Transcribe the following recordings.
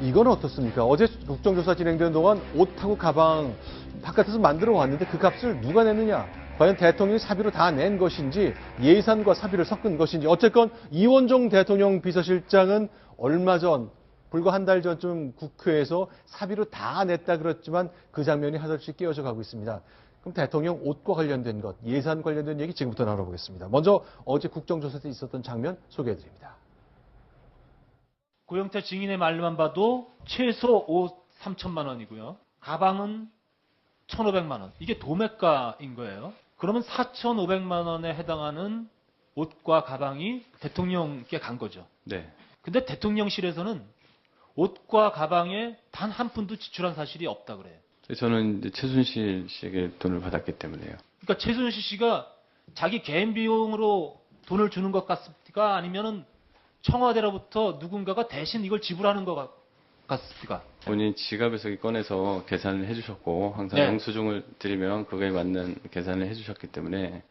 이건 어떻습니까? 어제 국정조사 진행되는 동안 옷하고 가방 바깥에서 만들어 왔는데 그 값을 누가 냈느냐? 과연 대통령이 사비로 다 낸 것인지 예산과 사비를 섞은 것인지 어쨌건 이원종 대통령 비서실장은 얼마 전 불과 한 달 전쯤 국회에서 사비로 다 냈다 그랬지만 그 장면이 하나씩 깨어져 가고 있습니다. 그럼 대통령 옷과 관련된 것, 예산 관련된 얘기 지금부터 나눠보겠습니다. 먼저 어제 국정조사 때 있었던 장면 소개해드립니다. 고영태 증인의 말로만 봐도 최소 옷 3천만 원이고요. 가방은 1,500만 원. 이게 도매가인 거예요. 그러면 4,500만 원에 해당하는 옷과 가방이 대통령께 간 거죠. 네. 근데 대통령실에서는 옷과 가방에 단 한 푼도 지출한 사실이 없다 그래요. 저는 이제 최순실 씨에게 돈을 받았기 때문에요. 그러니까 최순실 씨가 자기 개인 비용으로 돈을 주는 것 같습니까? 아니면은 청와대로부터 누군가가 대신 이걸 지불하는 것 같습니까? 본인 지갑에서 꺼내서 계산을 해주셨고 항상 네. 영수증을 드리면 그거에 맞는 계산을 해주셨기 때문에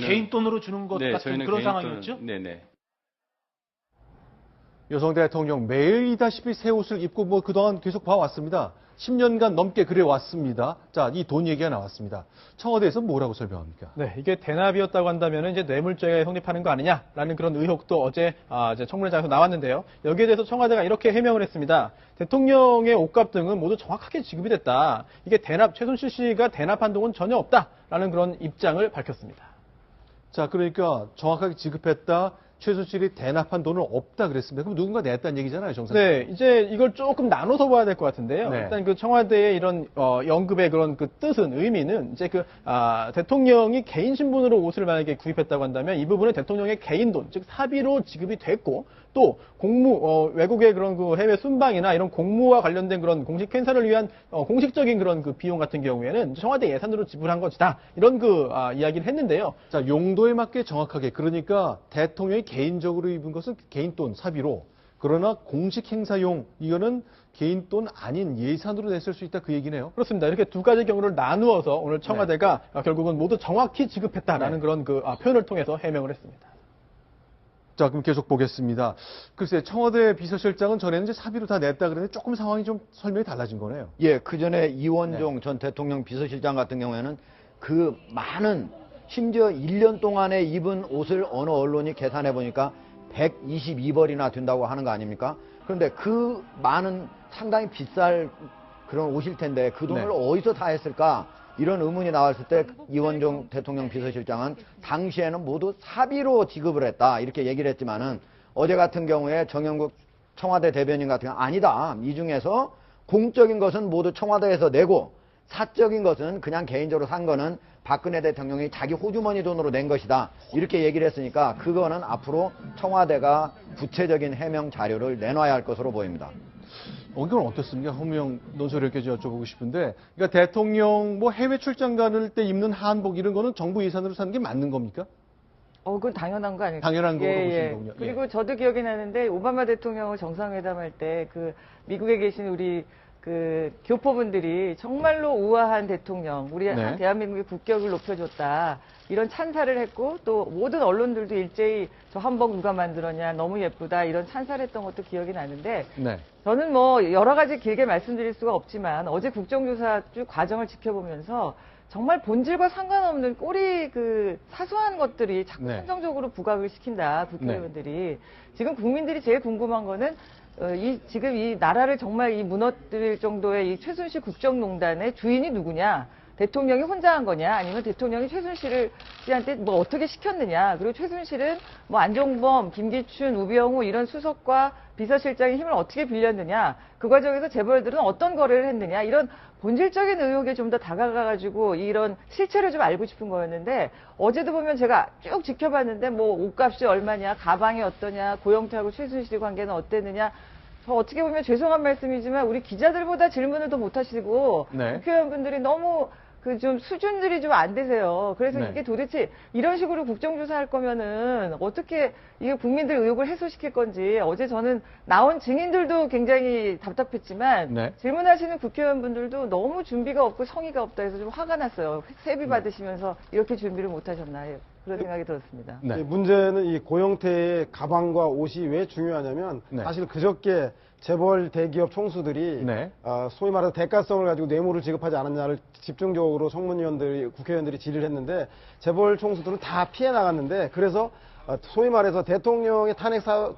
개인 돈으로 주는 것 네, 같은 저희는 그런 개인 상황이었죠? 네네. 여성 대통령 매일이다시피 새 옷을 입고 그동안 계속 봐왔습니다. 10년간 넘게 그래왔습니다. 자, 이 돈 얘기가 나왔습니다. 청와대에서 뭐라고 설명합니까? 네, 이게 대납이었다고 한다면 이제 뇌물죄가 성립하는 거 아니냐라는 그런 의혹도 어제 이제 청문회장에서 나왔는데요. 여기에 대해서 청와대가 이렇게 해명을 했습니다. 대통령의 옷값 등은 모두 정확하게 지급이 됐다. 이게 최순실 씨가 대납한 돈은 전혀 없다라는 그런 입장을 밝혔습니다. 자, 그러니까 정확하게 지급했다. 최순실이 대납한 돈은 없다 그랬습니다. 그럼 누군가 냈다는 얘기잖아요, 정상. 네, 이제 이걸 조금 나눠서 봐야 될 것 같은데요. 네. 일단 그 청와대의 이런 연급의 그런 그 뜻은 의미는 이제 대통령이 개인 신분으로 옷을 만약에 구입했다고 한다면 이 부분은 대통령의 개인 돈, 즉 사비로 지급이 됐고 또 외국의 그런 그 해외 순방이나 이런 공무와 관련된 그런 공식 행사를 위한 공식적인 그런 그 비용 같은 경우에는 청와대 예산으로 지불한 것이다. 이런 이야기를 했는데요. 자, 용도에 맞게 정확하게 그러니까 대통령이 개인적으로 입은 것은 개인 돈 사비로 그러나 공식 행사용 이거는 개인 돈 아닌 예산으로 냈을 수 있다 그 얘기네요. 그렇습니다. 이렇게 두 가지 경우를 나누어서 오늘 청와대가 결국은 모두 정확히 지급했다라는 네. 그런 표현을 통해서 해명을 했습니다. 자, 그럼 계속 보겠습니다. 글쎄, 청와대 비서실장은 전에는 이제 사비로 다 냈다 그랬는데 조금 상황이 좀 설명이 달라진 거네요. 예, 그 전에 이원종 전 대통령 비서실장 같은 경우에는 그 많은 심지어 1년 동안에 입은 옷을 어느 언론이 계산해 보니까 122벌이나 된다고 하는 거 아닙니까? 그런데 그 많은 상당히 비쌀 그런 옷일 텐데 그 돈을 어디서 다 했을까? 이런 의문이 나왔을 때 이원종 대통령 비서실장은 당시에는 모두 사비로 지급을 했다 이렇게 얘기를 했지만은 어제 같은 경우에 정영국 청와대 대변인 같은 경우는 아니다. 이 중에서 공적인 것은 모두 청와대에서 내고 사적인 것은 그냥 개인적으로 산 거는 박근혜 대통령이 자기 호주머니 돈으로 낸 것이다. 이렇게 얘기를 했으니까 그거는 앞으로 청와대가 구체적인 해명 자료를 내놔야 할 것으로 보입니다. 이건 어떻습니까? 허명 논설위원께 여쭤보고 싶은데, 그러니까 대통령 해외 출장 가는 때 입는 한복 이런 거는 정부 예산으로 사는 게 맞는 겁니까? 그건 당연한 거 아닐까요? 당연한 거로 보시는 거군요. 그리고 저도 기억이 나는데 오바마 대통령을 정상회담할 때 미국에 계신 우리 교포분들이 정말로 우아한 대통령, 우리 대한민국의 국격을 높여줬다. 이런 찬사를 했고 또 모든 언론들도 일제히 저 한복 누가 만들었냐 너무 예쁘다 이런 찬사를 했던 것도 기억이 나는데 저는 여러 가지 길게 말씀드릴 수가 없지만 어제 국정조사 쭉 과정을 지켜보면서 정말 본질과 상관없는 꼬리 사소한 것들이 자꾸 선정적으로 부각을 시킨다 국회의원들이. 지금 국민들이 제일 궁금한 거는 지금 이 나라를 정말 무너뜨릴 정도의 이 최순실 국정농단의 주인이 누구냐? 대통령이 혼자 한 거냐? 아니면 대통령이 최순실 씨한테 어떻게 시켰느냐? 그리고 최순실은 안종범, 김기춘, 우병우 이런 수석과 비서실장의 힘을 어떻게 빌렸느냐? 그 과정에서 재벌들은 어떤 거래를 했느냐? 이런 본질적인 의혹에 좀 더 다가가가지고 이런 실체를 좀 알고 싶은 거였는데 어제도 보면 제가 쭉 지켜봤는데 옷값이 얼마냐? 가방이 어떠냐? 고영태하고 최순실의 관계는 어땠느냐? 어떻게 보면 죄송한 말씀이지만 우리 기자들보다 질문을 더 못하시고 국회의원분들이 너무 좀 수준들이 좀 안 되세요. 그래서 이게 도대체 이런 식으로 국정조사할 거면은 어떻게 이게 국민들 의혹을 해소시킬 건지 어제 저는 나온 증인들도 굉장히 답답했지만 질문하시는 국회의원분들도 너무 준비가 없고 성의가 없다 해서 좀 화가 났어요. 세비 받으시면서 이렇게 준비를 못 하셨나요? 그런 생각이 들었습니다. 네. 문제는 이 고영태의 가방과 옷이 왜 중요하냐면 네. 사실 그저께 재벌 대기업 총수들이 네. 소위 말해서 대가성을 가지고 뇌물을 지급하지 않았냐를 집중적으로 청문위원들이 국회의원들이 질의를 했는데 재벌 총수들은 다 피해 나갔는데 그래서 소위 말해서 대통령의 탄핵 사유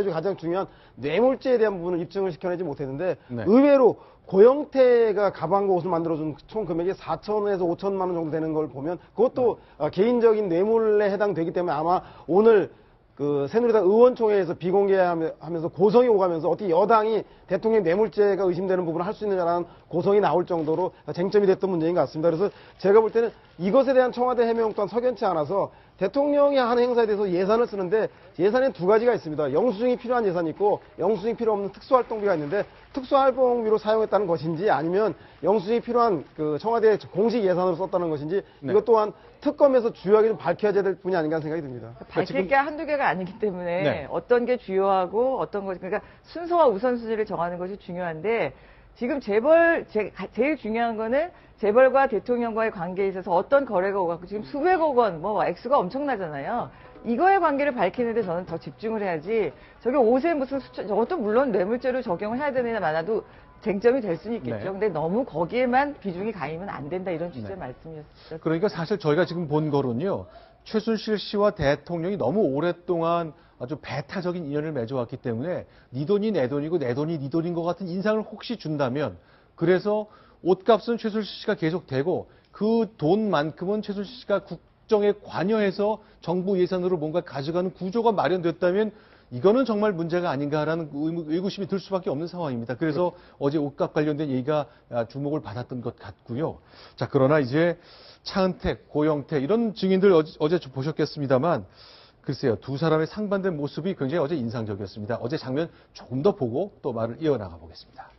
중 가장 중요한 뇌물죄에 대한 부분을 입증을 시켜내지 못했는데 네. 의외로 고영태가 가방과 옷을 만들어준 총 금액이 4천에서 5천만 원 정도 되는 걸 보면 그것도 개인적인 뇌물에 해당되기 때문에 아마 오늘 그 새누리당 의원총회에서 비공개하면서 고성이 오가면서 어떻게 여당이 대통령 뇌물죄가 의심되는 부분을 할 수 있느냐라는 고성이 나올 정도로 쟁점이 됐던 문제인 것 같습니다. 그래서 제가 볼 때는 이것에 대한 청와대 해명 또한 석연치 않아서 대통령이 하는 행사에 대해서 예산을 쓰는데 예산엔 두 가지가 있습니다. 영수증이 필요한 예산이 있고 영수증이 필요 없는 특수활동비가 있는데 특수활동비로 사용했다는 것인지 아니면 영수증이 필요한 그 청와대 공식 예산으로 썼다는 것인지 네. 이것 또한 특검에서 주요하게 좀 밝혀야 될 뿐이 아닌가 하는 생각이 듭니다. 밝힐 게 한두 개가 아니기 때문에 네. 어떤 게 주요하고 어떤 것, 그러니까 순서와 우선순위를 정하는 것이 중요한데 지금 제일 중요한 거는 재벌과 대통령과의 관계에 있어서 어떤 거래가 오갔고 지금 수백억 원, 뭐 액수가 엄청나잖아요. 이거의 관계를 밝히는데 저는 더 집중을 해야지 저게 옷에 무슨 저것도 물론 뇌물죄로 적용을 해야 되느냐 많아도 쟁점이 될 수는 있겠죠. 네. 근데 너무 거기에만 비중이 가이면 안 된다 이런 취지의 네. 말씀이었죠. 그러니까 사실 저희가 지금 본 거는요. 최순실 씨와 대통령이 너무 오랫동안 아주 배타적인 인연을 맺어왔기 때문에 네 돈이 내 돈이고 내 돈이 네 돈인 것 같은 인상을 혹시 준다면 그래서 옷값은 최순실 씨가 계속 되고 그 돈만큼은 최순실 씨가 국정에 관여해서 정부 예산으로 뭔가 가져가는 구조가 마련됐다면 이거는 정말 문제가 아닌가라는 의구심이 들 수밖에 없는 상황입니다. 그래서 어제 옷값 관련된 얘기가 주목을 받았던 것 같고요. 자, 그러나 이제 차은택, 고영태 이런 증인들 어제 보셨겠습니다만 글쎄요, 두 사람의 상반된 모습이 굉장히 어제 인상적이었습니다. 어제 장면 조금 더 보고 또 말을 이어나가 보겠습니다.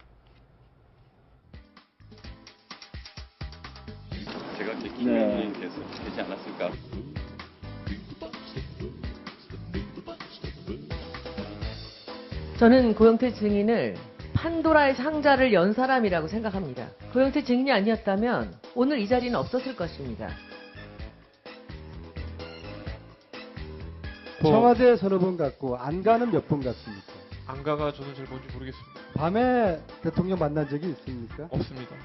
제가 이제 기획이 되지 않았을까. 저는 고영태 증인을 판도라의 상자를 연 사람이라고 생각합니다. 고영태 증인이 아니었다면 오늘 이 자리는 없었을 것입니다. 청와대 서너 번 갔고 안 가는 몇 번 갔습니까? 안 가가 저는 잘 뭔지 모르겠습니다. 밤에 대통령 만난 적이 있습니까? 없습니다.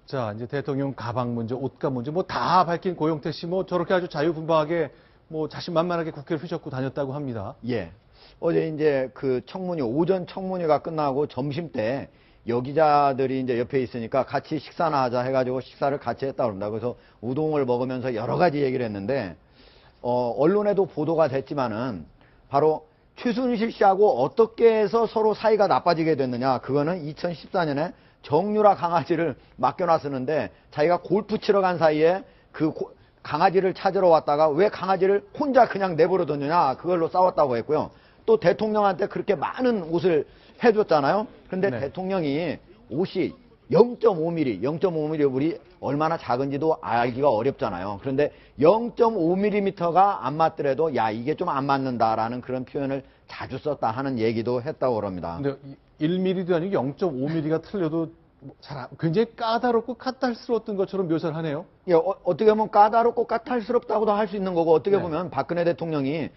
자, 이제 대통령 가방 문제, 옷값 문제, 뭐 다 밝힌 고영태 씨, 뭐 저렇게 아주 자유분방하게, 뭐 자신만만하게 국회를 휘젓고 다녔다고 합니다. 예. 어제 이제 그 청문회, 오전 청문회가 끝나고 점심 때 여기자들이 이제 옆에 있으니까 같이 식사나 하자 해가지고 식사를 같이 했다고 합니다. 그래서 우동을 먹으면서 여러 가지 얘기를 했는데, 언론에도 보도가 됐지만은 바로 최순실 씨하고 어떻게 해서 서로 사이가 나빠지게 됐느냐. 그거는 2014년에 정유라 강아지를 맡겨놨었는데 자기가 골프 치러 간 사이에 그 강아지를 찾으러 왔다가 왜 강아지를 혼자 그냥 내버려뒀느냐 그걸로 싸웠다고 했고요. 또 대통령한테 그렇게 많은 옷을 해줬잖아요. 근데 네. 대통령이 옷이 0.5mm 우리 얼마나 작은지도 알기가 어렵잖아요. 그런데 0.5mm가 안 맞더라도 야 이게 좀 안 맞는다라는 그런 표현을 자주 썼다 하는 얘기도 했다고 그럽니다. 근데 1mm도 아니고 0.5mm가 틀려도 굉장히 까다롭고 까탈스러웠던 것처럼 묘사를 하네요. 예, 어떻게 보면 까다롭고 까탈스럽다고도 할 수 있는 거고 어떻게 네. 보면 박근혜 대통령이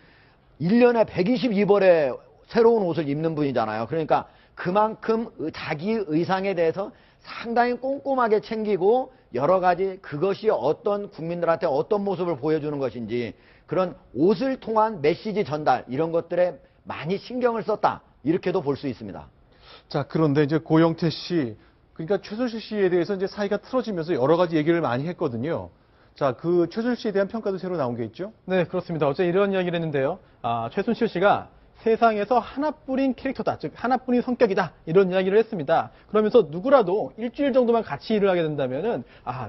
1년에 122벌의 새로운 옷을 입는 분이잖아요. 그러니까 그만큼 자기 의상에 대해서 상당히 꼼꼼하게 챙기고 여러 가지 그것이 어떤 국민들한테 어떤 모습을 보여주는 것인지 그런 옷을 통한 메시지 전달 이런 것들에 많이 신경을 썼다. 이렇게도 볼 수 있습니다. 자, 그런데 이제 고영태 씨, 그러니까 최순실 씨에 대해서 이제 사이가 틀어지면서 여러 가지 얘기를 많이 했거든요. 자, 그 최순실 씨에 대한 평가도 새로 나온 게 있죠? 네, 그렇습니다. 어제 이런 이야기를 했는데요. 최순실 씨가 세상에서 하나뿐인 캐릭터다. 즉 하나뿐인 성격이다. 이런 이야기를 했습니다. 그러면서 누구라도 일주일 정도만 같이 일을 하게 된다면은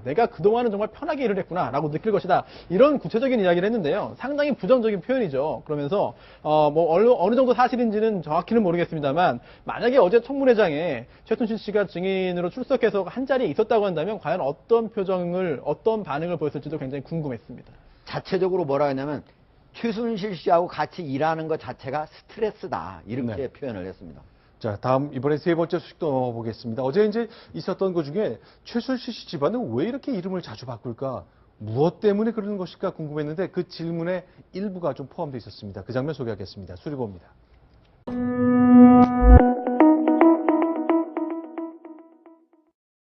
내가 그동안은 정말 편하게 일을 했구나 라고 느낄 것이다. 이런 구체적인 이야기를 했는데요. 상당히 부정적인 표현이죠. 그러면서 어느 정도 사실인지는 정확히는 모르겠습니다만 만약에 어제 청문회장에 최순실 씨가 증인으로 출석해서 한 자리에 있었다고 한다면 과연 어떤 표정을 어떤 반응을 보였을지도 굉장히 궁금했습니다. 자체적으로 뭐라 했냐면 최순실 씨하고 같이 일하는 것 자체가 스트레스다. 이렇게 표현을 했습니다. 자, 다음 이번에 세 번째 소식도 넘어보겠습니다. 어제 이제 있었던 것 중에 최순실 씨 집안은 왜 이렇게 이름을 자주 바꿀까? 무엇 때문에 그러는 것일까 궁금했는데 그 질문의 일부가 좀 포함되어 있었습니다. 그 장면 소개하겠습니다. 수리고입니다.